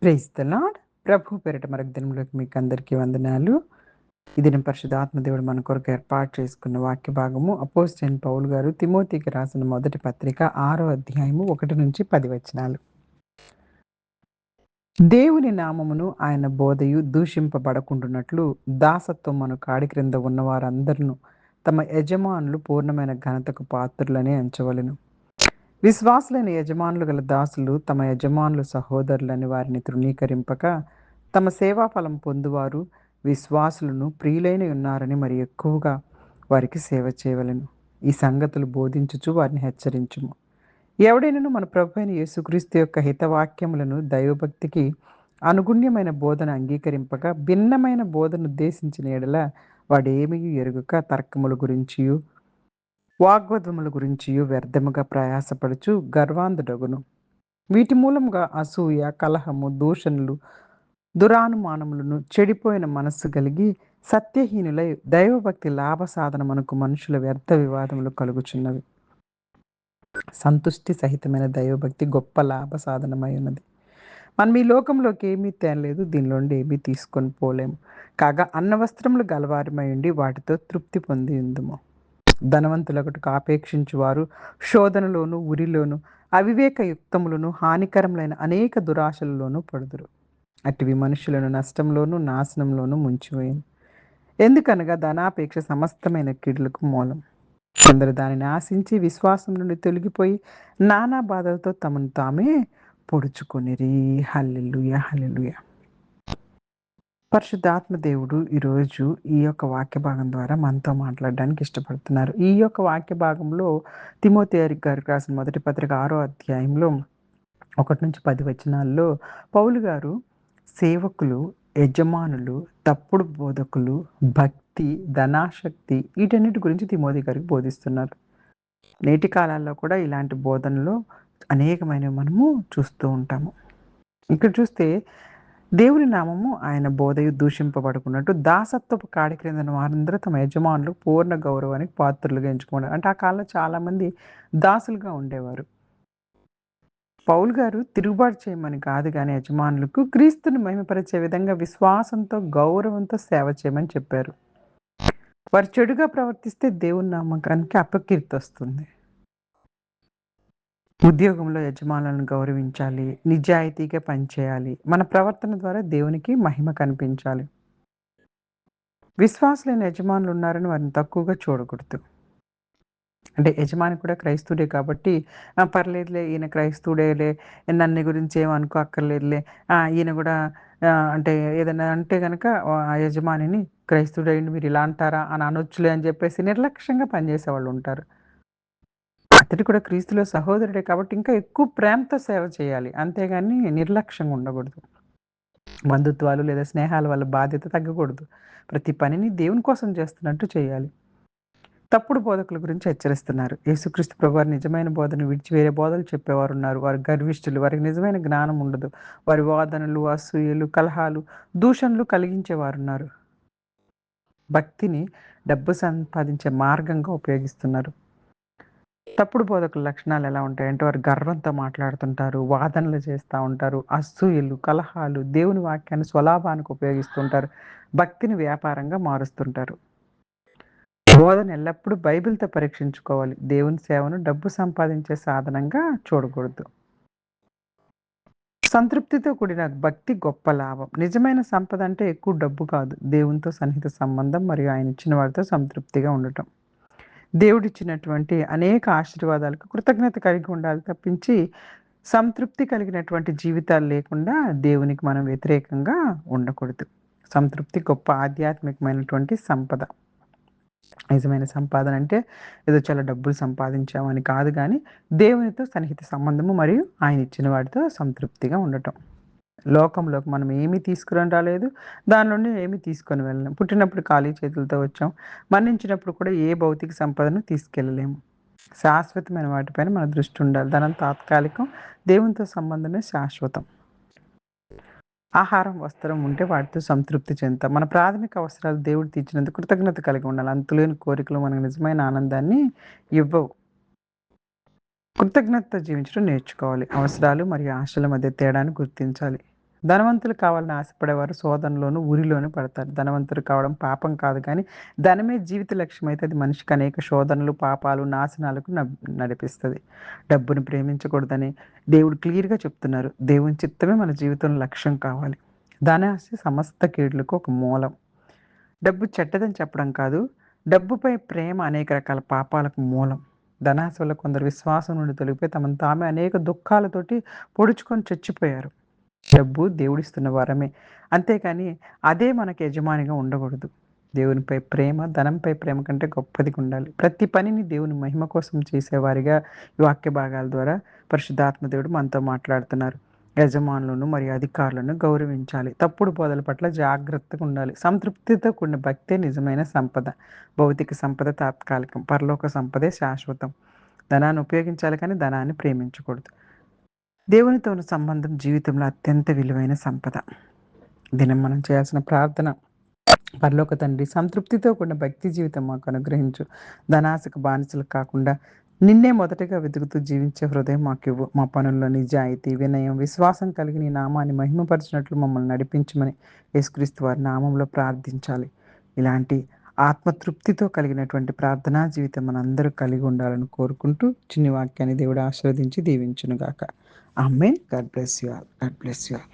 Praise the lord. ప్రభు పేరిట మరొక దినంలోకి మీకు అందరికీ వందనాలు. ఈ దినం పరిశుద్ధాత్మ దేవుడు మన కొరకు ఏర్పాటు చేసుకున్న వాక్య భాగము అపోస్తలైన పౌలు గారు తిమోతికి రాసిన మొదటి పత్రిక 6వ అధ్యాయము 1-10 వచనాలు. దేవుని నామమును ఆయన బోధయు దూషింపబడకుండునట్లు దాసత్వమును కాడి క్రింద ఉన్న వారందరూ తమ యజమానులు పూర్ణమైన ఘనతకు పాత్రులని ఎంచవలెను. విశ్వాసులైన యజమానులు గల దాసులు తమ యజమానులు సహోదరులని వారిని తృణీకరింపక తమ సేవాఫలం పొందువారు విశ్వాసులను ప్రియులైన ఉన్నారని మరి ఎక్కువగా వారికి సేవ చేయవలెను. ఈ సంగతులు బోధించుచు వారిని హెచ్చరించుము. ఎవడైనను మన ప్రభు అయిన యేసుక్రీస్తు యొక్క హితవాక్యములను దైవభక్తికి అనుగుణ్యమైన బోధన అంగీకరింపక భిన్నమైన బోధన ఉద్దేశించిన ఎడల వాడేమీ ఎరుగక తర్కముల గురించియు వాగ్వాదముల గురించియు వ్యర్థముగా ప్రయాసపడుచు గర్వాంధుడగును. వీటి మూలముగా అసూయ, కలహము, దూషణలు, దురానుమానములను చెడిపోయిన మనస్సు కలిగి సత్యహీనులై దైవభక్తి లాభ సాధనమునకు మనుషుల వ్యర్థ వివాదములు కలుగుచున్నవి. సంతుష్టి సహితమైన దైవభక్తి గొప్ప లాభ సాధనమై ఉన్నది. మనం ఈ లోకంలోకి ఏమీ తేలేదు, దీనిలోండి ఏమీ తీసుకొని పోలేము. కాగా అన్నవస్త్రములు గలవారమై ఉండి వాటితో తృప్తి పొంది ఉందుము. ధనవంతులకుటకు ఆపేక్షించువారు శోధనలోను, ఉరిలోను, అవివేక యుక్తములను, హానికరములైన అనేక దురాశలలోనూ పడుదురు. అటివి మనుషులను నష్టంలోను, నాశనంలోను ముంచివేయును. ఎందుకనగా ధనాపేక్ష సమస్తమైన కీడులకు మూలం. కొందరు దానిని ఆశించి విశ్వాసం నుండి తొలగిపోయి నానా బాధలతో తమను తామే పొడుచుకొనిరి. హల్లెలూయా, హల్లెలూయా. పరిశుద్ధాత్మ దేవుడు ఈరోజు ఈ యొక్క వాక్య భాగం ద్వారా మనతో మాట్లాడడానికి ఇష్టపడుతున్నారు. ఈ యొక్క వాక్య భాగంలో తిమోతి గారికి రాసిన మొదటి పత్రిక 6వ అధ్యాయంలో 1-10 వచనాల్లో పౌలు గారు సేవకులు, యజమానులు, తప్పుడు బోధకులు, భక్తి, ధనాశక్తి వీటన్నిటి గురించి తిమోతి గారికి బోధిస్తున్నారు. నేటి కాలాల్లో కూడా ఇలాంటి బోధనలు అనేకమైనవి మనము చూస్తూ ఉంటాము. ఇక్కడ చూస్తే దేవుని నామము ఆయన బోధయు దూషింపబడుకున్నట్టు దాసత్వపు కాడి క్రింద వారందరూ తమ యజమానులు పూర్ణ గౌరవానికి పాత్రులుగా ఎంచుకున్నారు. అంటే ఆ కాలంలో చాలామంది దాసులుగా ఉండేవారు. పౌలు గారు తిరుగుబాటు చేయమని కాదు కానీ యజమానులకు క్రీస్తుని మహిమపరిచే విధంగా విశ్వాసంతో, గౌరవంతో సేవ చేయమని చెప్పారు. వారు చెడుగా ప్రవర్తిస్తే దేవుని నామకానికి అపకీర్తి వస్తుంది. ఉద్యోగంలో యజమానులను గౌరవించాలి, నిజాయితీగా పనిచేయాలి, మన ప్రవర్తన ద్వారా దేవునికి మహిమ కనిపించాలి. విశ్వాసులైన యజమానులు ఉన్నారని వారిని తక్కువగా చూడకూడదు. అంటే యజమాని కూడా క్రైస్తవుడే కాబట్టి పర్లేదులే ఈయన క్రైస్తవుడేలే, నన్ను గురించి ఏం అనుకో అక్కర్లేదులే, ఈయన కూడా అంటే ఏదైనా అంటే గనక ఆ యజమానిని క్రైస్తవుడయ్యుండి మీరు ఇలా అంటారా అని అనొచ్చులే అని చెప్పేసి నిర్లక్ష్యంగా పనిచేసేవాళ్ళు ఉంటారు. అతడు కూడా క్రీస్తులో సహోదరుడే కాబట్టి ఇంకా ఎక్కువ ప్రేమతో సేవ చేయాలి. అంతేగాని నిర్లక్ష్యంగా ఉండకూడదు. బంధుత్వాలు లేదా స్నేహాల వల్ల బాధ్యత తగ్గకూడదు. ప్రతి పనిని దేవుని కోసం చేస్తున్నట్టు చేయాలి. తప్పుడు బోధకుల గురించి హెచ్చరిస్తున్నారు. యేసుక్రీస్తు ప్రభువారు నిజమైన బోధను విడిచి వేరే బోధలు చెప్పేవారున్నారు. వారు గర్విష్ఠులు. వారికి నిజమైన జ్ఞానం ఉండదు. వారి వాదనలు, అసూయలు, కలహాలు, దూషణలు కలిగించేవారున్నారు. భక్తిని డబ్బు సంపాదించే మార్గంగా ఉపయోగిస్తున్నారు. తప్పుడు బోధకుల లక్షణాలు ఎలా ఉంటాయంటే వారు గర్వంతో మాట్లాడుతుంటారు, వాదనలు చేస్తూ ఉంటారు, అసూయలు, కలహాలు, దేవుని వాక్యాన్ని స్వలాభానికి ఉపయోగిస్తుంటారు, భక్తిని వ్యాపారంగా మారుస్తుంటారు. బోధన ఎల్లప్పుడూ బైబిల్‌తో పరీక్షించుకోవాలి. దేవుని సేవను డబ్బు సంపాదించే సాధనంగా చూడకూడదు. సంతృప్తితో కూడిన భక్తి గొప్ప లాభం. నిజమైన సంపద అంటే ఎక్కువ డబ్బు కాదు. దేవునితో సన్నిహిత సంబంధం మరియు ఆయన ఇచ్చిన వారితో సంతృప్తిగా ఉండటం. దేవుడిచ్చినటువంటి అనేక ఆశీర్వాదాలకు కృతజ్ఞత కలిగి ఉండాలి తప్పించి, సంతృప్తి కలిగినటువంటి జీవితాలు లేకుండా దేవునికి మనం వ్యతిరేకంగా ఉండకూడదు. సంతృప్తి గొప్ప ఆధ్యాత్మికమైనటువంటి సంపద. నిజమైన సంపాదన అంటే ఏదో చాలా డబ్బులు సంపాదించామని కాదు గానీ, దేవునితో సన్నిహిత సంబంధము మరియు ఆయన ఇచ్చిన వాటితో సంతృప్తిగా ఉండటం. లోకంలోకి మనం ఏమీ తీసుకొని రాలేదు, దాని నుండి ఏమీ తీసుకొని వెళ్ళలేం. పుట్టినప్పుడు ఖాళీ చేతులతో వచ్చాం, మరణించినప్పుడు కూడా ఏ భౌతిక సంపదను తీసుకెళ్ళలేము. శాశ్వతమైన వాటిపైన మన దృష్టి ఉండాలి. ధనం తాత్కాలికం, దేవునితో సంబంధమే శాశ్వతం. ఆహారం, వస్త్రం ఉంటే వాటితో సంతృప్తి చెందుతాం. మన ప్రాథమిక అవసరాలు దేవుడు తీర్చినందుకు కృతజ్ఞత కలిగి ఉండాలి. అంతులేని కోరికలు మనకు నిజమైన ఆనందాన్ని ఇవ్వవు. కృతజ్ఞతతో జీవించడం నేర్చుకోవాలి. అవసరాలు మరియు ఆశల మధ్య తేడాను గుర్తించాలి. ధనవంతులు కావాలని ఆశపడేవారు శోధనలోను, ఉరిలోను పడతారు. ధనవంతులు కావడం పాపం కాదు కానీ, ధనమే జీవిత లక్ష్యమైతే అది మనిషికి అనేక శోధనలు, పాపాలు, నాశనాలకు నడిపిస్తది. డబ్బును ప్రేమించకూడదని దేవుడు క్లియర్‌గా చెప్తున్నారు. దేవుని చిత్తమే మన జీవితంలో లక్ష్యం కావాలి. ధనాశ సమస్త కీడులకు ఒక మూలం. డబ్బు చెడ్డదని చెప్పడం కాదు. డబ్బుపై ప్రేమ అనేక రకాల పాపాలకు మూలం. ధనాశ వల్ల కొందరు విశ్వాసం నుండి తొలగిపోయి తమను తామే అనేక దుఃఖాలతోటి పొడుచుకొని చచ్చిపోయారు. డబ్బు దేవుడిస్తున్న వరమే. అంతేకాని అదే మనకి యజమానిగా ఉండకూడదు. దేవునిపై ప్రేమ, ధనంపై ప్రేమ కంటే గొప్పదిగా ఉండాలి. ప్రతి పనిని దేవుని మహిమ కోసం చేసేవారిగా ఈ వాక్య భాగాల ద్వారా పరిశుద్ధాత్మ దేవుడు మనతో మాట్లాడుతున్నారు. యజమానులను మరియు అధికారులను గౌరవించాలి. తప్పుడు బోధల పట్ల జాగ్రత్తగా ఉండాలి. సంతృప్తితో కూడిన భక్తే నిజమైన సంపద. భౌతిక సంపద తాత్కాలికం. పరలోక సంపదే శాశ్వతం. ధనాన్ని ఉపయోగించాలి కానీ ధనాన్ని ప్రేమించకూడదు. దేవునితో ఉన్న సంబంధం జీవితంలో అత్యంత విలువైన సంపద. దినం మనం చేయాల్సిన ప్రార్థన, పరలోక తండ్రి సంతృప్తితో కూడిన భక్తి జీవితం మాకు అనుగ్రహించు. ధనాశకు బానిసలు కాకుండా నిన్నే మొదటగా వెతుకుతూ జీవించే హృదయం మాకివ్వు. మా పనుల్లో నిజాయితీ, వినయం, విశ్వాసం కలిగి నీ నామాన్ని మహిమపరిచినట్లు మమ్మల్ని నడిపించమని యేసుక్రీస్తు వారి నామంలో ప్రార్థించాలి. ఇలాంటి ఆత్మతృప్తితో కలిగినటువంటి ప్రార్థనా జీవితం మనందరూ కలిగి ఉండాలని కోరుకుంటూ చిన్ని వాక్యాన్ని దేవుడు ఆశీర్వదించి దీవించునుగాక. Amen. God bless you all. God bless you all.